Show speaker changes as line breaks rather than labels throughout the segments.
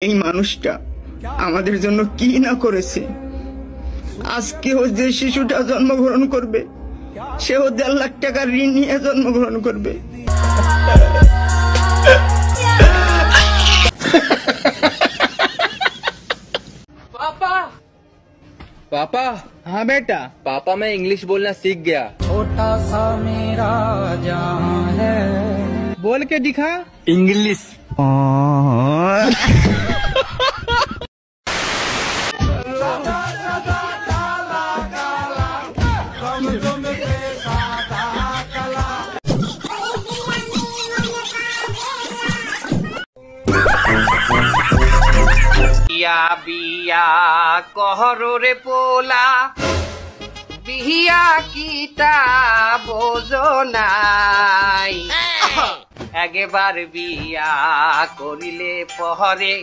এই মানুষটা আমাদের জন্য কি না করেছে। আজকেও যে শিশুটা জন্মগ্রহণ করবে সেও 1.5 লাখ টাকার ঋণ নিয়ে জন্মগ্রহণ করবে।
पापा पापा
हाँ बेटा।
पापा मैं इंग्लिश बोलना सीख गया।
छोटा सा मेरा जहां है,
बोल के दिखा।
इंग्लिश।
বিয়া বিয়া কহরে পোলা বিয়া কিতা বোঝো নাই, একবার বিয়া করিলে পহরে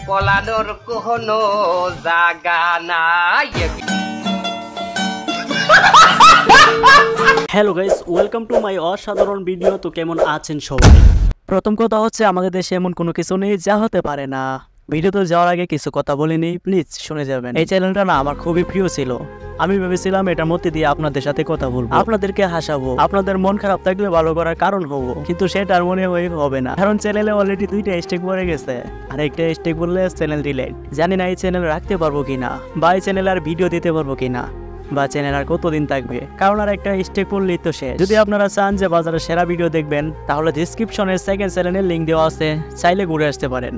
পলানোর কোনো জাগা নাই।
Hello guys, welcome to my অসাধারণ ভিডিও। তো কেমন আছেন সবাই? প্রথম কথা হচ্ছে আমাদের দেশে এমন কোনো কিছু নেই যা হতে পারে না। ভিডিওতে যাওয়ার আগে কিছু কথা বলে নেই, প্লিজ শুনে যাবেন। এই চ্যানেলটা না আমার খুবই প্রিয় ছিল। আমি ভেবেছিলাম এটার মধ্যে দিয়ে আপনাদের সাথে কথা বলবো, আপনাদেরকে হাসাবো, আপনাদের মন খারাপ থাকলে ভালো করার কারণ হবো, কিন্তু সেটা আর মনে হবে না, কারণ চ্যানেলে অলরেডি 2টা স্টেক পড়ে গেছে। আর একটা স্টেক বললে চ্যানেল ডিলেট। জানি না এই চ্যানেল রাখতে পারবো কিনা, বা এই চ্যানেলে আর ভিডিও দিতে পারবো কিনা, বা চ্যানেল আর কতদিন থাকবে, কারণ আর একটা স্টেক পড়লেই তো শেষ। যদি আপনারা চান যে বাজারে সেরা ভিডিও দেখবেন, তাহলে ডিসক্রিপশনে সেকেন্ড চ্যানেলের লিঙ্ক দেওয়া আছে, চাইলে ঘুরে আসতে পারেন।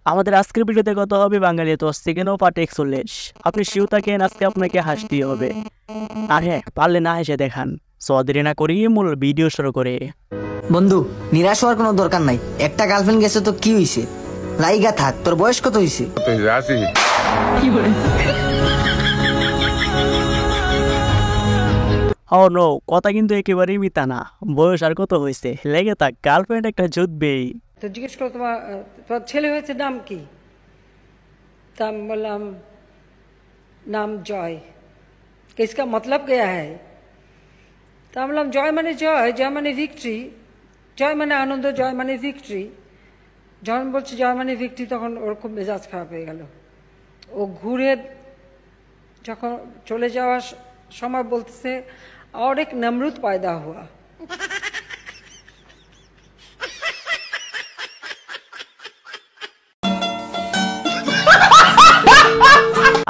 আমাদের আজকের ভিডিওতে কথা হবে বাঙালি তো সেকেন্ড পার্ট 41। আপনি শিউ থাকেন, আজকে আপনাকে হাসতেই হবে। আর হ্যাঁ, পারলে না হেসে দেখান। দেরি না করি মূল ভিডিও শুরু করে।
বন্ধু নিরাশ হওয়ার কোনো দরকার নাই। একটা গার্লফ্রেন্ড গেছে তো কি হইছে, লাইগা থাক। তোর বয়স কত হইছে?
ও নো, কথা কিন্তু একেবারেই মিথ্যা না। বয়স আর কত হয়েছে, লেগে থাক, গার্লফ্রেন্ড একটা জুটবেই।
তো জিজ্ঞেস করো তোমার ছেলে হয়েছে নাম কি? তা আমি বললাম নাম জয়। इसका मतलब क्या है? তা আমি বললাম জয় মানে জয়, জয় মানে ভিক্টরি, জয় মানে আনন্দ, জয় মানে ভিক্টরি। যখন বলছে জয় মানে ভিক্টরি, তখন ওর খুব মেজাজ খারাপ হয়ে গেল। ও ঘুরে যখন চলে যাওয়ার সময় বলতেছে और एक नमरूद पैदा हुआ।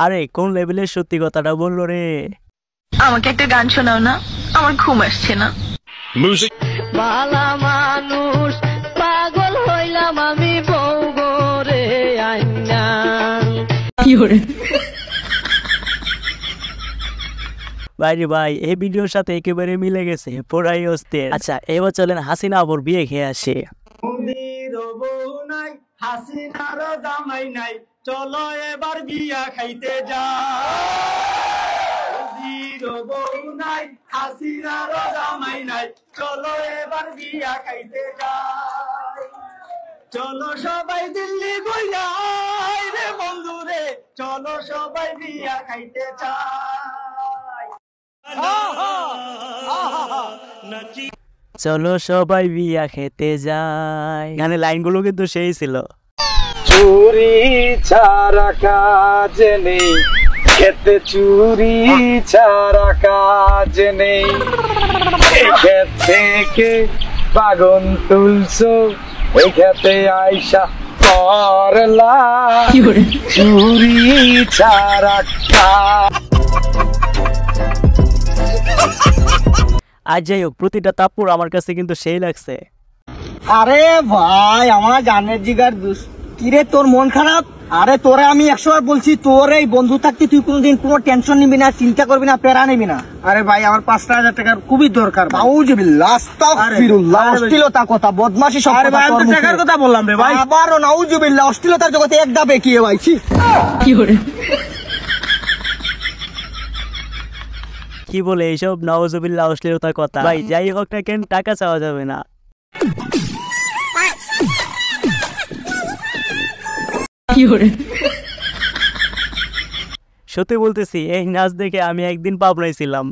আরে কোন লেভেলের সত্যি কথাটা বললো রে।
আমাকে একটা গান শোনাও না, আমার ঘুম আসছে না।
বালা মানুষ পাগল হইলাম আমি বউ গোরে আইনা।
ভাই ভাই, এই ভিডিওর সাথে একেবারে মিলে গেছে, পুরাই অস্থির। আচ্ছা এবার চলেন হাসিনা আবর বিয়ে খেয়ে আসে।
হাসিনার জামাই নাই, চলো এবার বিয়া খাইতে যাই। বউ নাই, হাসিনার জামাই নাই, চলো এবার বিয়া খাইতে যাই। চলো সবাই দিল্লি গইয়াই রে বন্ধু রে, চলো সবাই বিয়া খাইতে চাই।
চলো সবাই বিয়া খেতে যাই, গানের লাইনগুলো কিন্তু সেই ছিল।
চুরি ছাড়া কাজ নেই, খেতে চুরি ছাড়া কাজ নেই, ক্ষেত থেকে বাগন তুলছো, ওই খেতে আইসা করলা চুরি ছাড়া কাজ।
আর যাই হোক, প্রতিটা তাপুর আমার কাছে কিন্তু সেই লাগছে।
আরে ভাই আমার জানের জিগার কিরে, তোর মন খারাপ? আরে তোরে আমি 100 বার বলছি, তোর এই বন্ধু থাকতে তুই কোনোদিন কোনো টেনশন নিবি না, চিন্তা করবি না, প্যারা নিবি না। আরে ভাই আমার 5,000 টাকার খুবই দরকার। নাউজুবিল্লাহ, আস্তাগফিরুল্লাহ, অশ্লীলতা কথা, বদমাশি সব। আরে ভাই আমি তো টাকার কথা বললাম রে ভাই। আবারও নাউজুবিল্লাহ, অশ্লীলতার জগতে এক ধাপ এগিয়ে ভাইছি।
কি বলে এইসব নাউজুবিল্লাহ অশ্লীলতার কথা? ভাই যাই হোক না কেন, টাকা চাওয়া যাবে না। সত্যি বলতেছি, এই নাচ দেখে আমি একদিন পাবনায় ছিলাম।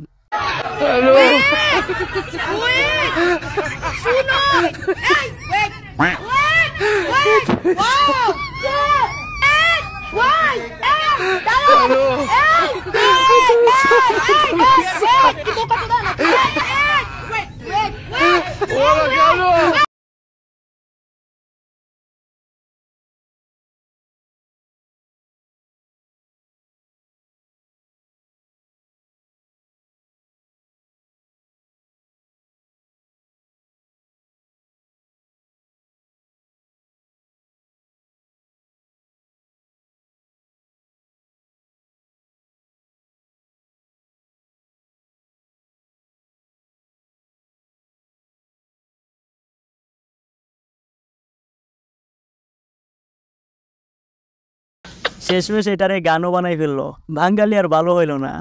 শেষমেশ এটারে গানও বানাই ফেললো, বাঙালি আর ভালো হইলো না।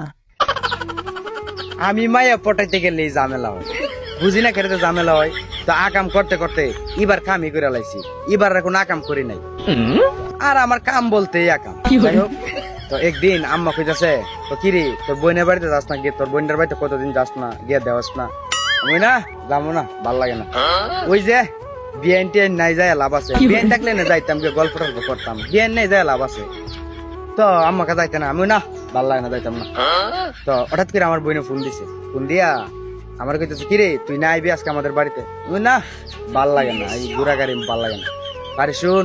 আমি মায়া পটাইতে গেলে ঝামেলা হয়, বুঝি না খেতে ঝামেলা হয়। তো আকাম করতে করতে এবার কামই করে লাইছি, এবার এখন আকাম করি নাই। আর আমার কাম বলতে আকাম। যাই হোক, তো একদিন আম্মা কইতাছে, তো কিরে তোর বোনের বাড়িতে যাস না, গিয়ে তোর বোনের বাড়িতে কতদিন যাস না, গিয়ে দেওয়াস না। আমি না যাবো না, ভাল লাগে না। ওই যে বিয়ান টিয়ান নাই যায় লাভ আছে, বিয়ান থাকলে না যাইতাম, গিয়ে গল্প টল্প করতাম, বিয়ান নাই যায় লাভ আছে। তো আম্মাকে যাইতে না, আমি না ভাল লাগে না, যাইতাম না। তো হঠাৎ করে আমার বোনে ফোন দিছে, ফোন দিয়া আমার কইতেছে, কিরে তুই না আইবি আজকে আমাদের বাড়িতে? আমি না ভাল লাগে না, এই ঘোরা গাড়ি ভাল লাগে না। পারি শুন,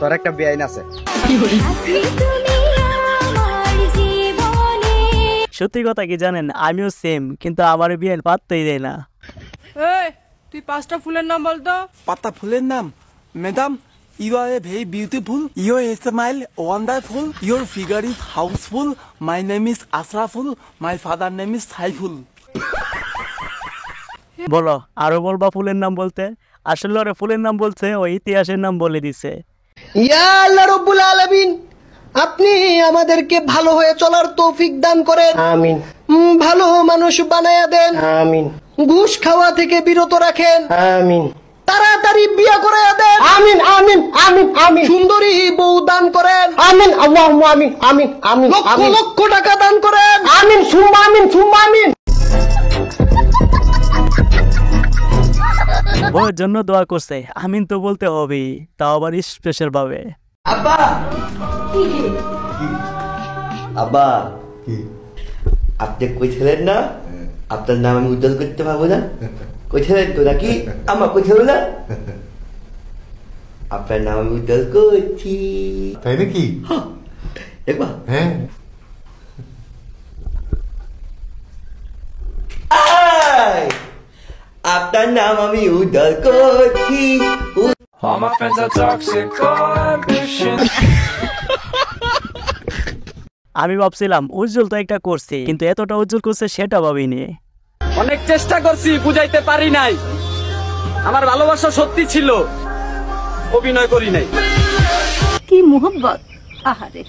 তোর একটা বেআইন আছে।
সত্যি কথা কি জানেন, আমিও সেম, কিন্তু আমার বিয়ে পাততেই দেয় না।
তুই 5টা ফুলের নাম বলতো।
পাতা ফুলের নাম? Madam, you are very beautiful, your smile wonderful, your figure is houseful, my name is Asraful, my father name is Saiful.
বলো, আরো বলবা ফুলের নাম বলতে? আসলে ওরা ফুলের নাম বলছে, ওই ইতিহাসের নাম বলে দিছে।
ইয়া আল্লাহ রাব্বুল আলামিন, আপনি আমাদেরকে ভালো হয়ে চলার তৌফিক দান করেন, আমিন। ভালো মানুষ বানায়া দেন, আমিন। ঘুষ খাওয়া থেকে বিরত রাখেন, আমিন। তাড়াতাড়ি বিয়ে করে দেন, আমিন আমিন আমিন আমিন। সুন্দরী বউ দান করেন, আমিন। আল্লাহুম্মা আমিন আমিন আমিন। লক্ষ লক্ষ টাকা দান করেন, আমিন সুম্মা আমিন সুম্মা আমিন।
বউয়ের জন্য দোয়া করছে, আমিন তো বলতে হবেই, তাও আবার স্পেশাল ভাবে।
আব্বা, আব্বা, আপনি কইছিলেন না আপনার নাম আমি উজ্জ্বল করতে পারবো না? কইছিলেন তো নাকি? আমার কইছিল না আপনার নাম আমি উজ্জ্বল করছি, তাই নাকি? দেখবা, হ্যাঁ। আপনার নাম আমি উজ্জ্বল করছি।
আমি ভাবছিলাম উজ্জ্বল তো একটা করছে, কিন্তু এতটা উজ্জ্বল করছে সেটা ভাবিনি।
অনেক চেষ্টা করছি, বুঝাইতে পারি নাই। আমার ভালোবাসা সত্যি ছিল, অভিনয় করি নাই।
কি মোহব্বত, আহারে।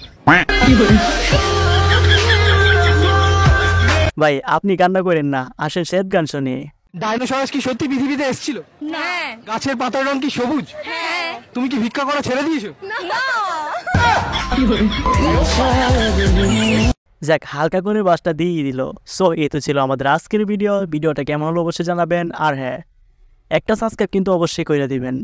ভাই আপনি কান্না করেন না, আসেন শ্বেত গান শুনি।
ডাইনোসরাস কি সত্যি পৃথিবীতে এসেছিল?
না।
গাছের পাতার রং কি সবুজ?
হ্যাঁ।
তুমি কি ভিক্ষা করা ছেড়ে দিয়েছো?
যাক, হালকা করে বাসটা দিয়ে দিল। সো এই তো ছিল আমাদের আজকের ভিডিওটা কেমন হলো অবশ্যই জানাবেন। আর হ্যাঁ, একটা সাবস্ক্রাইব কিন্তু অবশ্যই করে দিবেন।